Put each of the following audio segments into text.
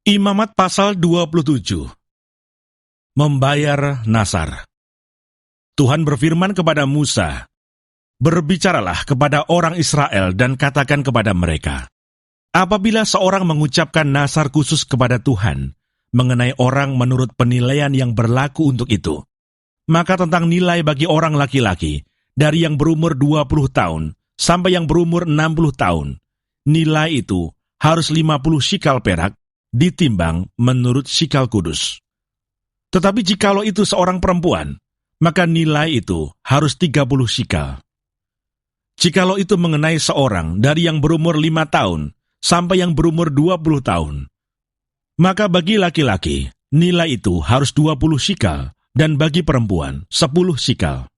Imamat pasal 27. Membayar Nasar. Tuhan berfirman kepada Musa, "Berbicaralah kepada orang Israel dan katakan kepada mereka, apabila seorang mengucapkan nasar khusus kepada Tuhan, mengenai orang menurut penilaian yang berlaku untuk itu, maka tentang nilai bagi orang laki-laki, dari yang berumur 20 tahun sampai yang berumur 60 tahun, nilai itu harus 50 shikal perak, ditimbang menurut shikal kudus. Tetapi jikalau itu seorang perempuan, maka nilai itu harus 30 shikal. Jikalau itu mengenai seorang dari yang berumur 5 tahun sampai yang berumur 20 tahun, maka bagi laki-laki nilai itu harus 20 shikal, dan bagi perempuan 10 shikal.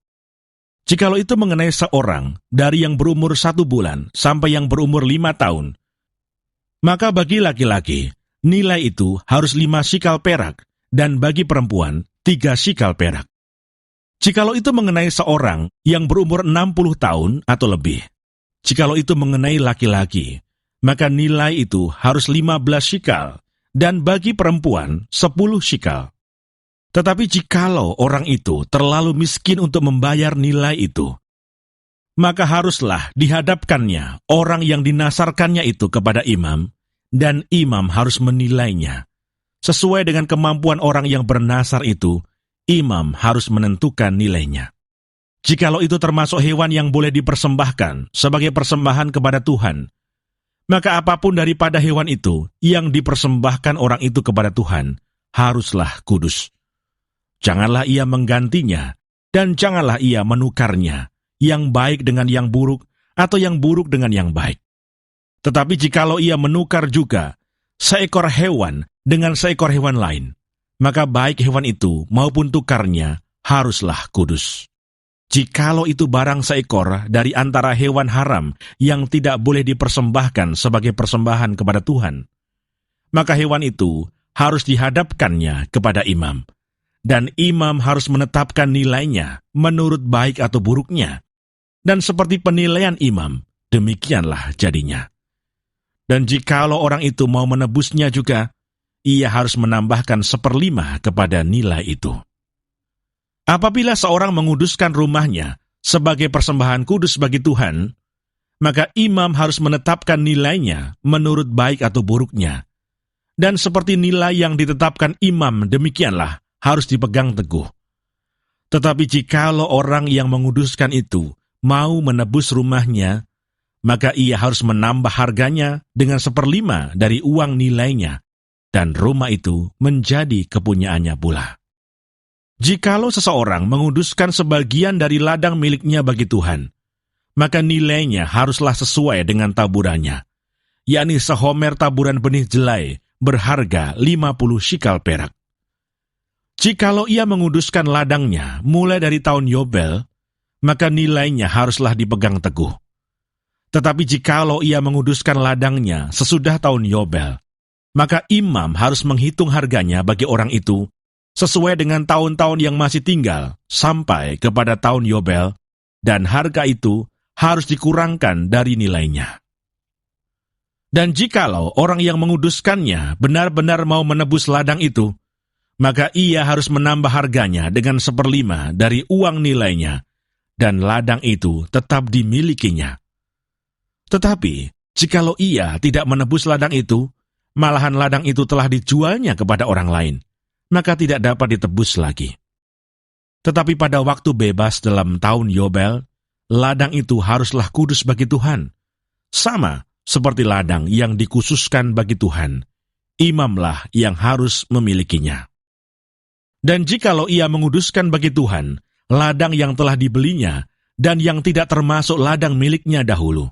Jikalau itu mengenai seorang dari yang berumur 1 bulan sampai yang berumur 5 tahun, maka bagi laki-laki nilai itu harus 5 shikal perak, dan bagi perempuan 3 shikal perak. Jikalau itu mengenai seorang yang berumur 60 tahun atau lebih, jikalau itu mengenai laki-laki, maka nilai itu harus 15 shikal, dan bagi perempuan 10 shikal. Tetapi jikalau orang itu terlalu miskin untuk membayar nilai itu, maka haruslah dihadapkannya orang yang dinasarkannya itu kepada imam, dan imam harus menilainya. Sesuai dengan kemampuan orang yang bernasar itu, imam harus menentukan nilainya. Jikalau itu termasuk hewan yang boleh dipersembahkan sebagai persembahan kepada Tuhan, maka apapun daripada hewan itu yang dipersembahkan orang itu kepada Tuhan, haruslah kudus. Janganlah ia menggantinya, dan janganlah ia menukarnya, yang baik dengan yang buruk, atau yang buruk dengan yang baik. Tetapi jikalau ia menukar juga seekor hewan dengan seekor hewan lain, maka baik hewan itu maupun tukarnya haruslah kudus. Jikalau itu barang seekor dari antara hewan haram yang tidak boleh dipersembahkan sebagai persembahan kepada Tuhan, maka hewan itu harus dihadapkannya kepada imam, dan imam harus menetapkan nilainya menurut baik atau buruknya, dan seperti penilaian imam, demikianlah jadinya. Dan jikalau orang itu mau menebusnya juga, ia harus menambahkan 1/5 kepada nilai itu. Apabila seorang menguduskan rumahnya sebagai persembahan kudus bagi Tuhan, maka imam harus menetapkan nilainya menurut baik atau buruknya. Dan seperti nilai yang ditetapkan imam, demikianlah harus dipegang teguh. Tetapi jikalau orang yang menguduskan itu mau menebus rumahnya, maka ia harus menambah harganya dengan 1/5 dari uang nilainya, dan rumah itu menjadi kepunyaannya pula. Jikalau seseorang menguduskan sebagian dari ladang miliknya bagi Tuhan, maka nilainya haruslah sesuai dengan taburannya, yakni sehomer taburan benih jelai berharga 50 shikal perak. Jikalau ia menguduskan ladangnya mulai dari tahun Yobel, maka nilainya haruslah dipegang teguh. Tetapi jikalau ia menguduskan ladangnya sesudah tahun Yobel, maka imam harus menghitung harganya bagi orang itu sesuai dengan tahun-tahun yang masih tinggal sampai kepada tahun Yobel, dan harga itu harus dikurangkan dari nilainya. Dan jikalau orang yang menguduskannya benar-benar mau menebus ladang itu, maka ia harus menambah harganya dengan 1/5 dari uang nilainya, dan ladang itu tetap dimilikinya. Tetapi, jikalau ia tidak menebus ladang itu, malahan ladang itu telah dijualnya kepada orang lain, maka tidak dapat ditebus lagi. Tetapi pada waktu bebas dalam tahun Yobel, ladang itu haruslah kudus bagi Tuhan, sama seperti ladang yang dikhususkan bagi Tuhan. Imamlah yang harus memilikinya. Dan jikalau ia menguduskan bagi Tuhan ladang yang telah dibelinya dan yang tidak termasuk ladang miliknya dahulu,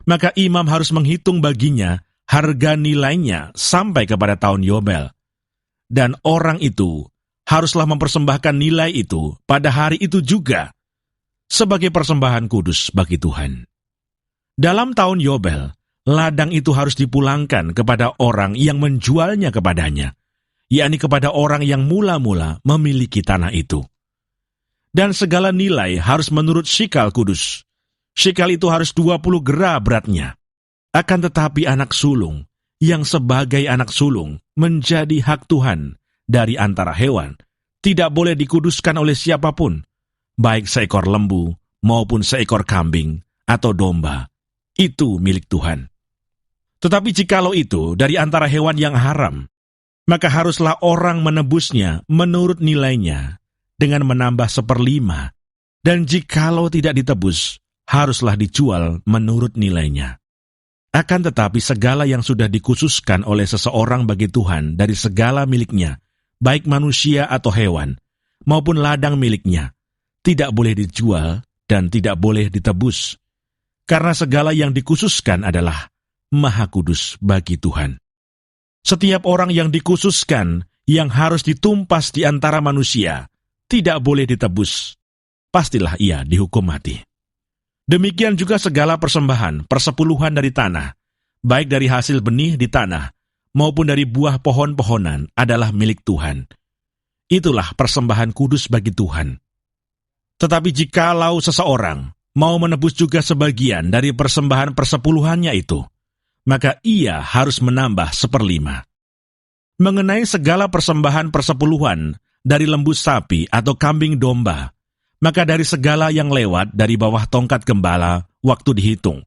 maka imam harus menghitung baginya harga nilainya sampai kepada tahun Yobel. Dan orang itu haruslah mempersembahkan nilai itu pada hari itu juga sebagai persembahan kudus bagi Tuhan. Dalam tahun Yobel, ladang itu harus dipulangkan kepada orang yang menjualnya kepadanya, yakni kepada orang yang mula-mula memiliki tanah itu. Dan segala nilai harus menurut shikal kudus. Shikal itu harus 20 gera beratnya. Akan tetapi anak sulung yang sebagai anak sulung menjadi hak Tuhan dari antara hewan, tidak boleh dikuduskan oleh siapapun, baik seekor lembu maupun seekor kambing atau domba. Itu milik Tuhan. Tetapi jikalau itu dari antara hewan yang haram, maka haruslah orang menebusnya menurut nilainya dengan menambah 1/5, dan jikalau tidak ditebus, haruslah dijual menurut nilainya. Akan tetapi segala yang sudah dikhususkan oleh seseorang bagi Tuhan dari segala miliknya, baik manusia atau hewan, maupun ladang miliknya, tidak boleh dijual dan tidak boleh ditebus, karena segala yang dikhususkan adalah maha kudus bagi Tuhan. Setiap orang yang dikhususkan, yang harus ditumpas di antara manusia, tidak boleh ditebus. Pastilah ia dihukum mati. Demikian juga segala persembahan, persepuluhan dari tanah, baik dari hasil benih di tanah, maupun dari buah pohon-pohonan adalah milik Tuhan. Itulah persembahan kudus bagi Tuhan. Tetapi jikalau seseorang mau menebus juga sebagian dari persembahan persepuluhannya itu, maka ia harus menambah 1/5. Mengenai segala persembahan persepuluhan dari lembu sapi atau kambing domba, maka dari segala yang lewat dari bawah tongkat gembala waktu dihitung,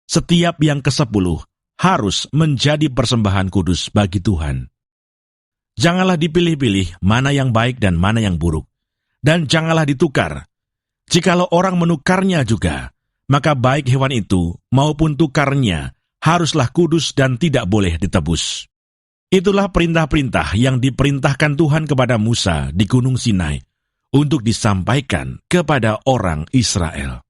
setiap yang ke-10 harus menjadi persembahan kudus bagi Tuhan. Janganlah dipilih-pilih mana yang baik dan mana yang buruk, dan janganlah ditukar. Jikalau orang menukarnya juga, maka baik hewan itu maupun tukarnya haruslah kudus dan tidak boleh ditebus. Itulah perintah-perintah yang diperintahkan Tuhan kepada Musa di Gunung Sinai untuk disampaikan kepada orang Israel.